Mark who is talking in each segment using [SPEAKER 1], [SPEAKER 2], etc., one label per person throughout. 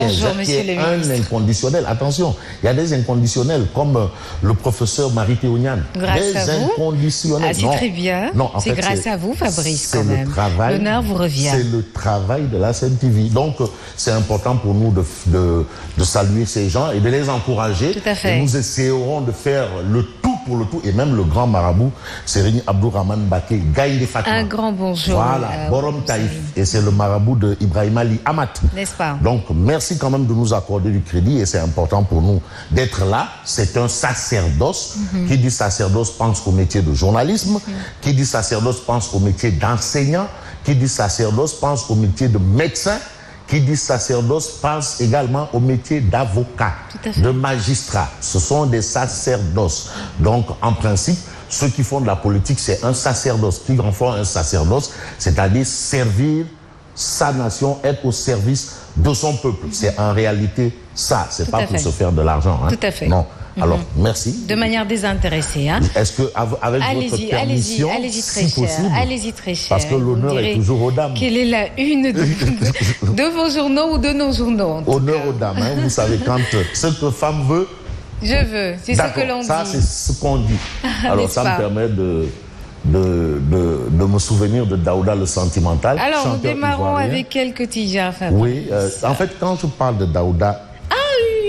[SPEAKER 1] Bonjour, monsieur le ministre. Un inconditionnel, attention, il y a des inconditionnels comme le professeur Marie-Théoniane.
[SPEAKER 2] Grâce à vous.
[SPEAKER 1] Inconditionnels.
[SPEAKER 2] Ah, c'est très bien.
[SPEAKER 1] Non,
[SPEAKER 2] c'est grâce à vous, Fabrice, quand même.
[SPEAKER 1] L'honneur
[SPEAKER 2] vous revient.
[SPEAKER 1] C'est le travail de la CNTV. Donc, c'est important pour nous de saluer ces gens et de les encourager.
[SPEAKER 2] Tout à fait.
[SPEAKER 1] Et nous essayerons de faire le tout pour le tout. Et même le grand marabout, Serigne Abdourahmane Baké, Gaïndé Fatma.
[SPEAKER 2] Un grand bonjour.
[SPEAKER 1] Voilà, Borom Taïf. Et c'est le marabout de Ibrahim Ali Amat.
[SPEAKER 2] N'est-ce pas?
[SPEAKER 1] Donc, merci quand même de nous accorder du crédit et c'est important pour nous d'être là. C'est un sacerdoce. Qui dit sacerdoce pense au métier de journalisme. Qui dit sacerdoce pense au métier d'enseignant. Qui dit sacerdoce pense au métier de médecin. Qui dit sacerdoce pense également au métier d'avocat, de magistrat. Ce sont des sacerdoces. Donc, en principe, ceux qui font de la politique, c'est un sacerdoce. Qui en font un sacerdoce, c'est-à-dire servir sa nation, être au service de son peuple. C'est en réalité ça. C'est pas pour se faire de l'argent. Hein.
[SPEAKER 2] Tout à fait.
[SPEAKER 1] Non. Alors, merci.
[SPEAKER 2] De manière désintéressée. Hein.
[SPEAKER 1] Est-ce que, avec votre permission,
[SPEAKER 2] allez-y très
[SPEAKER 1] si possible,
[SPEAKER 2] cher. Allez-y très cher.
[SPEAKER 1] parce que l'honneur est toujours aux dames.
[SPEAKER 2] Quelle est la une de vos journaux ou de nos journaux?
[SPEAKER 1] Honneur aux dames. Hein. Vous savez, quand ce que femme veut...
[SPEAKER 2] Je veux, c'est ce que l'on dit.
[SPEAKER 1] Ça, c'est ce qu'on dit. Alors, ça me permet de me souvenir de Daouda le sentimental.
[SPEAKER 2] Alors, nous démarrons avec quel quotidien, Fabrice?
[SPEAKER 1] Oui, en fait, quand je parle de Daouda...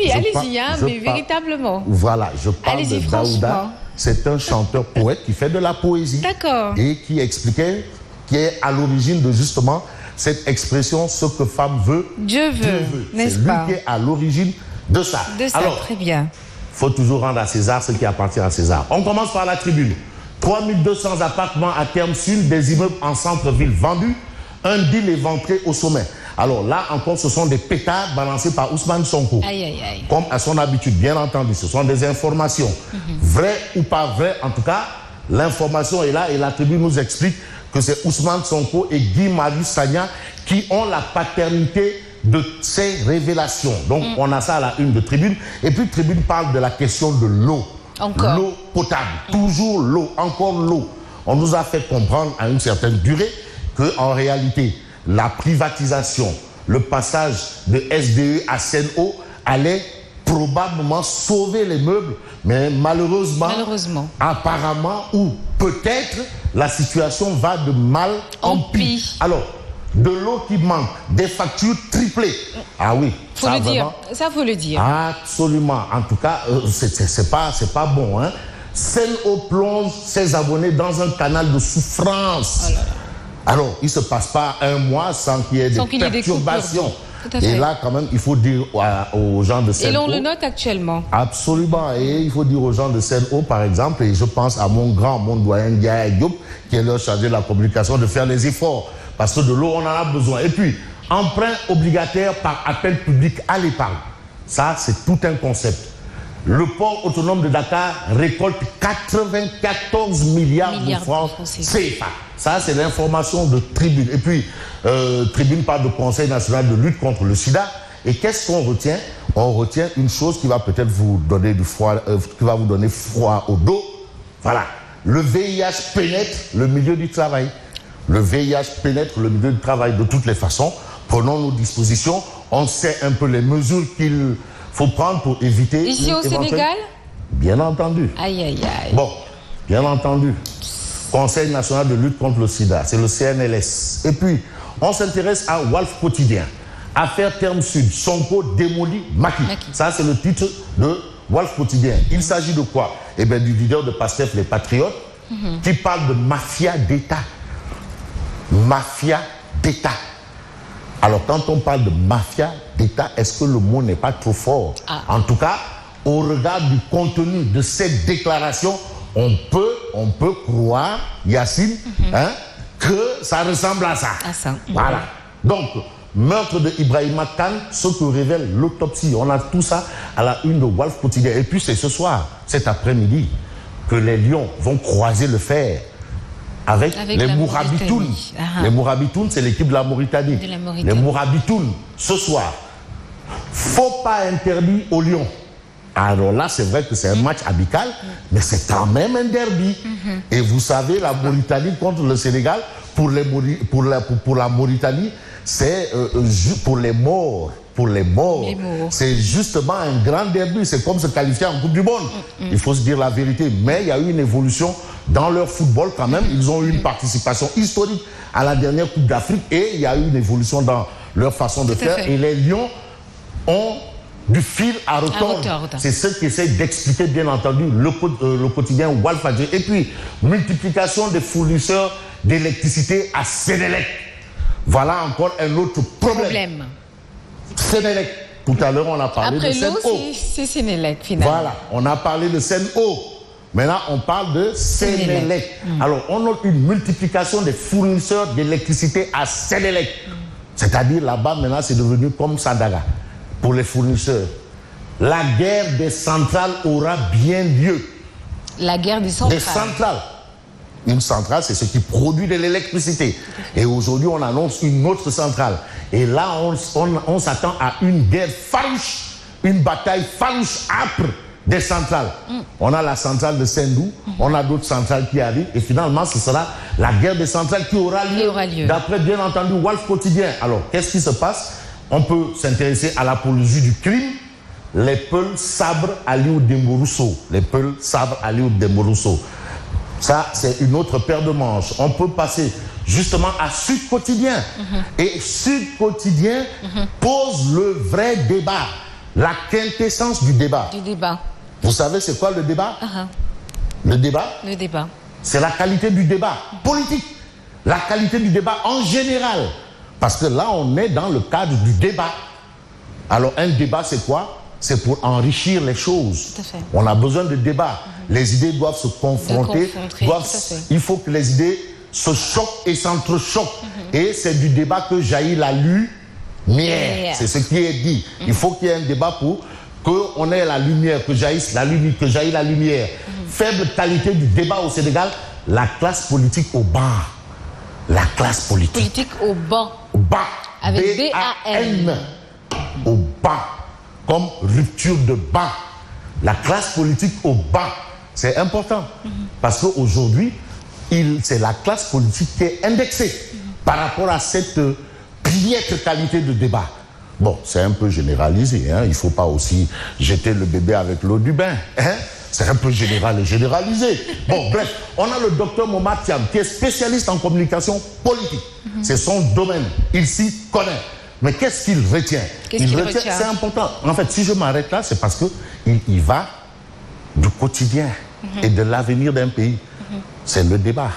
[SPEAKER 2] Oui, allez-y, hein, mais véritablement.
[SPEAKER 1] Voilà, je parle de Daouda. C'est un chanteur-poète qui fait de la poésie.
[SPEAKER 2] D'accord.
[SPEAKER 1] Et qui expliquait, qui est à l'origine de justement cette expression, ce que femme veut,
[SPEAKER 2] Dieu veut, n'est-ce pas?
[SPEAKER 1] C'est lui qui est à l'origine de ça.
[SPEAKER 2] De ça, alors, très bien.
[SPEAKER 1] Il faut toujours rendre à César ce qui appartient à César. On commence par la tribune. 3200 appartements à terme sud, des immeubles en centre-ville vendus, un deal éventré au sommet. Alors là encore, ce sont des pétards balancés par Ousmane Sonko.
[SPEAKER 2] Aïe, aïe, aïe.
[SPEAKER 1] Comme à son habitude, bien entendu, ce sont des informations. Vraies ou pas vraies, en tout cas, l'information est là et la tribune nous explique que c'est Ousmane Sonko et Guy Marius Sagna qui ont la paternité de ces révélations. Donc on a ça à la une de tribune. Et puis tribune parle de la question de l'eau.
[SPEAKER 2] Encore.
[SPEAKER 1] L'eau potable. Toujours l'eau, encore l'eau. On nous a fait comprendre à une certaine durée qu'en réalité, la privatisation, le passage de SDE à Sen'Eau allait probablement sauver les meubles, mais malheureusement, apparemment, ou peut-être, la situation va de mal en pire. Alors, de l'eau qui manque, des factures triplées. Ah oui.
[SPEAKER 2] Faut le dire. Ça, faut le dire.
[SPEAKER 1] Absolument. En tout cas, c'est pas bon. Hein. Sen'Eau plonge ses abonnés dans un canal de souffrance. Oh là là. Alors, il ne se passe pas un mois sans qu'il y ait des perturbations. Et là, quand même, il faut dire aux gens de Sen'Eau...
[SPEAKER 2] Et l'on le note actuellement.
[SPEAKER 1] Absolument. Et il faut dire aux gens de Sen'Eau, par exemple, et je pense à mon doyen Ndiaye Diop, qui est leur chargé de la communication, de faire les efforts. Parce que de l'eau, on en a besoin. Et puis, emprunt obligataire par appel public à l'épargne. Ça, c'est tout un concept. Le port autonome de Dakar récolte 94 milliards de francs CFA. Ça, c'est l'information de Tribune. Et puis, Tribune parle de Conseil national de lutte contre le sida. Et qu'est-ce qu'on retient? On retient une chose qui va peut-être vous donner du froid, qui va vous donner froid au dos. Voilà. Le VIH pénètre le milieu du travail. Le VIH pénètre le milieu du travail de toutes les façons. Prenons nos dispositions. On sait un peu les mesures qu'il faut prendre pour éviter...
[SPEAKER 2] Ici au Sénégal?
[SPEAKER 1] Bien entendu.
[SPEAKER 2] Aïe, aïe, aïe.
[SPEAKER 1] Bon, bien entendu. Conseil national de lutte contre le sida, c'est le CNLS. Et puis, on s'intéresse à Walf Quotidien. Affaire Terme Sud, Sonko démolit Macky. Ça, c'est le titre de Walf Quotidien. Il s'agit de quoi? Eh bien, du leader de PASTEF, les Patriotes, qui parle de mafia d'État. Mafia d'État. Alors, quand on parle de mafia d'État, est-ce que le mot n'est pas trop fort? En tout cas, au regard du contenu de cette déclaration, on peut croire, Yacine, que ça ressemble à ça. Voilà. Donc, meurtre de Ibrahima Kane, ce que révèle l'autopsie. On a tout ça à la une de Walf Quotidien. Et puis, c'est ce soir, cet après-midi, que les Lions vont croiser le fer avec les Mourabitoun. Les Mourabitoun, c'est l'équipe de la Mauritanie. Les Mourabitoun, ce soir. Faux pas interdit aux Lions. Alors là, c'est vrai que c'est un match amical, mais c'est quand même un derby. Et vous savez, la Mauritanie contre le Sénégal, pour la Mauritanie, c'est pour les morts. pour les morts. C'est justement un grand derby, c'est comme se qualifier en Coupe du Monde. Il faut se dire la vérité. Mais il y a eu une évolution dans leur football quand même. Ils ont eu une participation historique à la dernière Coupe d'Afrique et il y a eu une évolution dans leur façon de faire. Et les Lions ont du fil à retordre. C'est ce qu'essaie d'expliquer, bien entendu, le quotidien Walfadjri. Et puis, multiplication des fournisseurs d'électricité à Sénélec. Voilà encore un autre problème. Sénélec. Tout à l'heure, on a parlé de Sen'Eau.
[SPEAKER 2] Après l'eau, c'est Sénélec, finalement.
[SPEAKER 1] Voilà, on a parlé de Sen'Eau. Maintenant, on parle de Sénélec. Alors, on a une multiplication des fournisseurs d'électricité à Sénélec. C'est-à-dire, là-bas, maintenant, c'est devenu comme Sandaga. Pour les fournisseurs, la guerre des centrales aura bien lieu.
[SPEAKER 2] La guerre des centrales.
[SPEAKER 1] Des centrales. Une centrale, c'est ce qui produit de l'électricité. Et aujourd'hui, on annonce une autre centrale. Et là, on s'attend à une guerre farouche, une bataille farouche, âpre des centrales. On a la centrale de Sendou, on a d'autres centrales qui arrivent. Et finalement, ce sera la guerre des centrales qui aura lieu. D'après, bien entendu, Walf Quotidien. Alors, qu'est-ce qui se passe? On peut s'intéresser à l'apologie du crime. Les Peuls sabrent Aliou Dembo Rousseau. Les Peuls sabrent Aliou Dembo Rousseau. Ça, c'est une autre paire de manches. On peut passer justement à Sud Quotidien. Et Sud Quotidien pose le vrai débat. La quintessence du débat. Vous savez, c'est quoi le débat? Le débat?
[SPEAKER 2] Le débat.
[SPEAKER 1] C'est la qualité du débat politique. La qualité du débat en général. Parce que là, on est dans le cadre du débat. Alors, un débat, c'est quoi? C'est pour enrichir les choses. On a besoin de débat. Les idées doivent se confronter. Il faut que les idées se choquent et s'entrechoquent. Et c'est du débat que jaillit la lumière. C'est ce qui est dit. Il faut qu'il y ait un débat pour qu'on ait la lumière, que jaillisse la lumière. Faible qualité du débat au Sénégal, la classe politique au bas. La classe politique.
[SPEAKER 2] Politique au bas.
[SPEAKER 1] Au bas.
[SPEAKER 2] Avec B-A-N.
[SPEAKER 1] Au bas. Comme rupture de bas. La classe politique au bas. C'est important. Parce qu'aujourd'hui, c'est la classe politique qui est indexée par rapport à cette piètre qualité de débat. Bon, c'est un peu généralisé. Il ne faut pas aussi jeter le bébé avec l'eau du bain. C'est un peu général et généralisé. Bon, bref, on a le docteur Momad Thiam qui est spécialiste en communication politique. C'est son domaine. Il s'y connaît. Mais qu'est-ce qu'il retient? C'est important. En fait, si je m'arrête là, c'est parce qu'il va du quotidien et de l'avenir d'un pays. C'est le débat.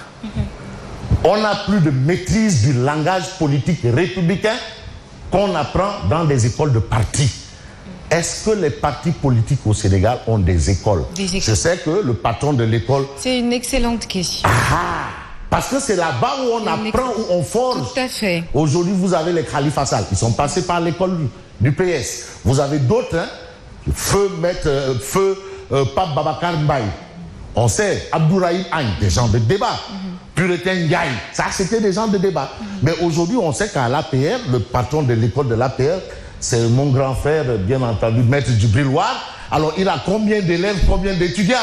[SPEAKER 1] On n'a plus de maîtrise du langage politique républicain qu'on apprend dans des écoles de partis. Est-ce que les partis politiques au Sénégal ont des écoles? Je sais que le patron de l'école...
[SPEAKER 2] C'est une excellente question.
[SPEAKER 1] Parce que c'est là-bas où on apprend, où on forge.
[SPEAKER 2] Tout à fait.
[SPEAKER 1] Aujourd'hui, vous avez les Khalifa Sall qui sont passés par l'école du PS. Vous avez d'autres, Feu Pape Babacar Mbaye. On sait, Abdourahim Agne, des gens de débat. Puritain Ndiaye, ça c'était des gens de débat. Mais aujourd'hui, on sait qu'à l'APR, le patron de l'école de l'APR, c'est mon grand frère, bien entendu, Maître Djibril War. Alors, il a combien d'élèves, combien d'étudiants?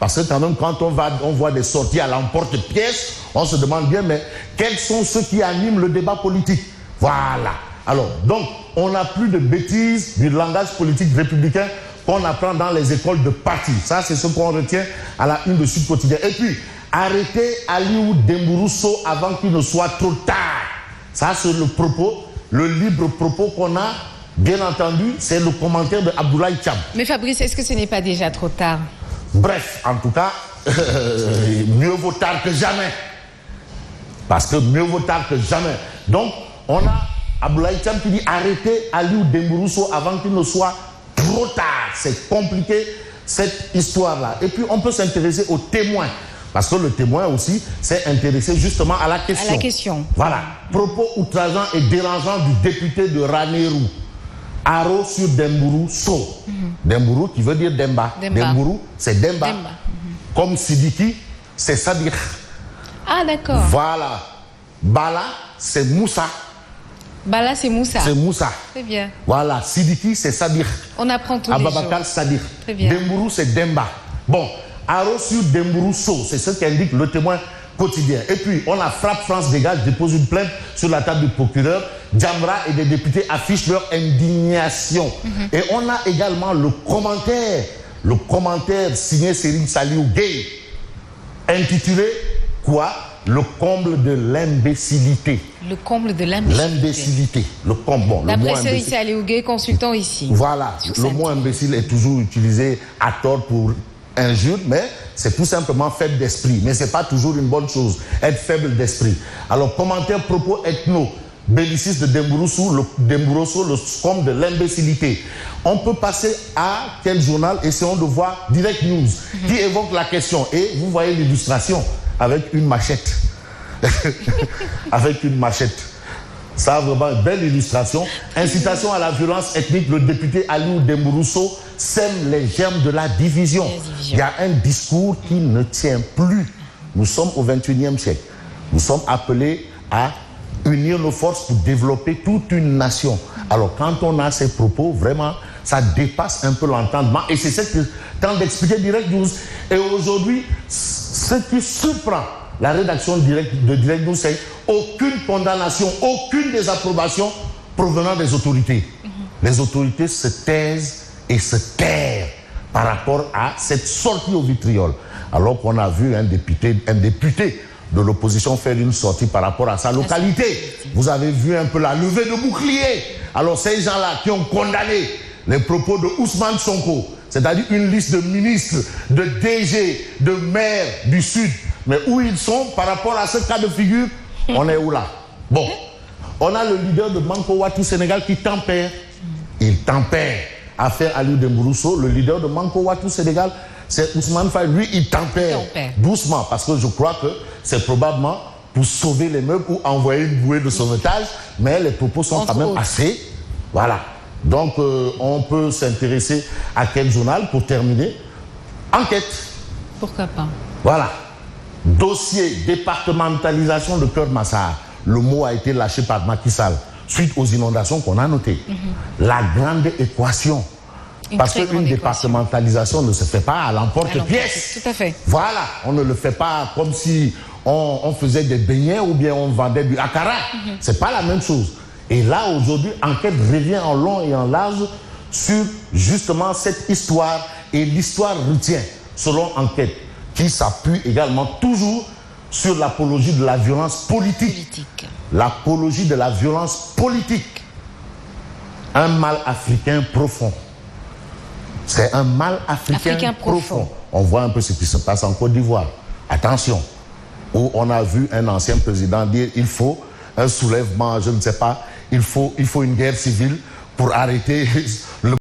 [SPEAKER 1] Parce que quand même, quand on voit des sorties à l'emporte-pièce, on se demande bien, mais quels sont ceux qui animent le débat politique? Voilà. Alors, donc, on n'a plus de bêtises du langage politique républicain qu'on apprend dans les écoles de parti. Ça, c'est ce qu'on retient à la une de Sud Quotidien. Et puis, arrêtez Aliou Dembo Rousseau avant qu'il ne soit trop tard. Ça, c'est le propos, le libre propos qu'on a. Bien entendu, c'est le commentaire de Abdoulaye Thiam.
[SPEAKER 2] Mais Fabrice, est-ce que ce n'est pas déjà trop tard?
[SPEAKER 1] Bref, en tout cas, mieux vaut tard que jamais. Parce que mieux vaut tard que jamais. Donc, on a Abdoulaye Thiam qui dit arrêtez Aliou Dembo Rousseau avant qu'il ne soit trop tard. C'est compliqué, cette histoire-là. Et puis, on peut s'intéresser aux témoins. Parce que le témoin aussi s'est intéressé justement à la question.
[SPEAKER 2] À la question.
[SPEAKER 1] Voilà. Propos outrageants et dérangeants du député de Ranérou. Aro sur Dembo Rousseau. Dembo qui veut dire Demba. Dembo, c'est Demba. Comme Sidiki, c'est Sadir.
[SPEAKER 2] Ah, d'accord.
[SPEAKER 1] Voilà. Bala, c'est Moussa.
[SPEAKER 2] Bala, c'est Moussa.
[SPEAKER 1] C'est Moussa.
[SPEAKER 2] Très bien.
[SPEAKER 1] Voilà. Sidiki, c'est Sadir.
[SPEAKER 2] On apprend tous les jours.
[SPEAKER 1] Ababakar Sadir.
[SPEAKER 2] Très bien.
[SPEAKER 1] Dembo, c'est Demba. Bon. Aro sur Dembo Rousseau, c'est ce qu'indique le témoin quotidien. Et puis, on a Frappe France Dégage, dépose une plainte sur la table du procureur. Jamra et des députés affichent leur indignation. Et on a également le commentaire signé Serigne Saliou Gueye, intitulé quoi? Le comble de l'imbécilité.
[SPEAKER 2] Le comble de l'imbécilité.
[SPEAKER 1] Le comble. Bon,
[SPEAKER 2] d'après Serigne Saliou Gueye, consultant ici.
[SPEAKER 1] Voilà. Le mot imbécile est toujours utilisé à tort pour injure, mais c'est tout simplement faible d'esprit. Mais ce n'est pas toujours une bonne chose, être faible d'esprit. Alors, commentaire, propos ethno, belliciste de Dembourosso, le comble de l'imbécilité. On peut passer à quel journal? Essayons de voir Direct News, qui évoque la question. Et vous voyez l'illustration avec une machette. Avec une machette. Ça a vraiment une belle illustration. Incitation à la violence ethnique, le député Aliou Dembourosso sème les germes de la division. Il y a un discours qui ne tient plus. Nous sommes au XXIe siècle. Nous sommes appelés à unir nos forces pour développer toute une nation. Alors quand on a ces propos, vraiment, ça dépasse un peu l'entendement. Et c'est ce que tente d'expliquer Direct News. Et aujourd'hui, ce qui surprend la rédaction de Direct News, c'est aucune condamnation, aucune désapprobation provenant des autorités. Les autorités se taisent et se terrent par rapport à cette sortie au vitriol. Alors qu'on a vu un député de l'opposition faire une sortie par rapport à sa localité. Vous avez vu un peu la levée de bouclier. Alors ces gens-là qui ont condamné les propos de Ousmane Sonko, c'est-à-dire une liste de ministres, de DG, de maires du Sud, mais où ils sont par rapport à ce cas de figure, on est où là? Bon, on a le leader de Manko Watu Sénégal qui tempère. Il tempère. Affaire Aliou Dembourosso, le leader de Manko Watu Sénégal, c'est Ousmane Faye. Lui, il tempère doucement, parce que je crois que c'est probablement pour sauver les meubles ou envoyer une bouée de sauvetage, mais les propos sont quand même assez... Voilà. Donc, on peut s'intéresser à quel journal pour terminer? Enquête.
[SPEAKER 2] Pourquoi pas? Voilà.
[SPEAKER 1] Dossier départementalisation de Keur Massar. Le mot a été lâché par Macky Sall suite aux inondations qu'on a notées. La grande équation. Parce qu'une départementalisation ne se fait pas à l'emporte-pièce.
[SPEAKER 2] Tout à fait.
[SPEAKER 1] Voilà. On ne le fait pas comme si on faisait des beignets ou bien on vendait du akara. C'est pas la même chose. Et là, aujourd'hui, Enquête revient en long et en large sur justement cette histoire. Et l'histoire retient, selon Enquête, qui s'appuie également toujours sur l'apologie de la violence politique. L'apologie de la violence politique. Un mal africain profond. C'est un mal africain profond. On voit un peu ce qui se passe en Côte d'Ivoire. Attention, où on a vu un ancien président dire il faut un soulèvement, je ne sais pas, il faut une guerre civile pour arrêter le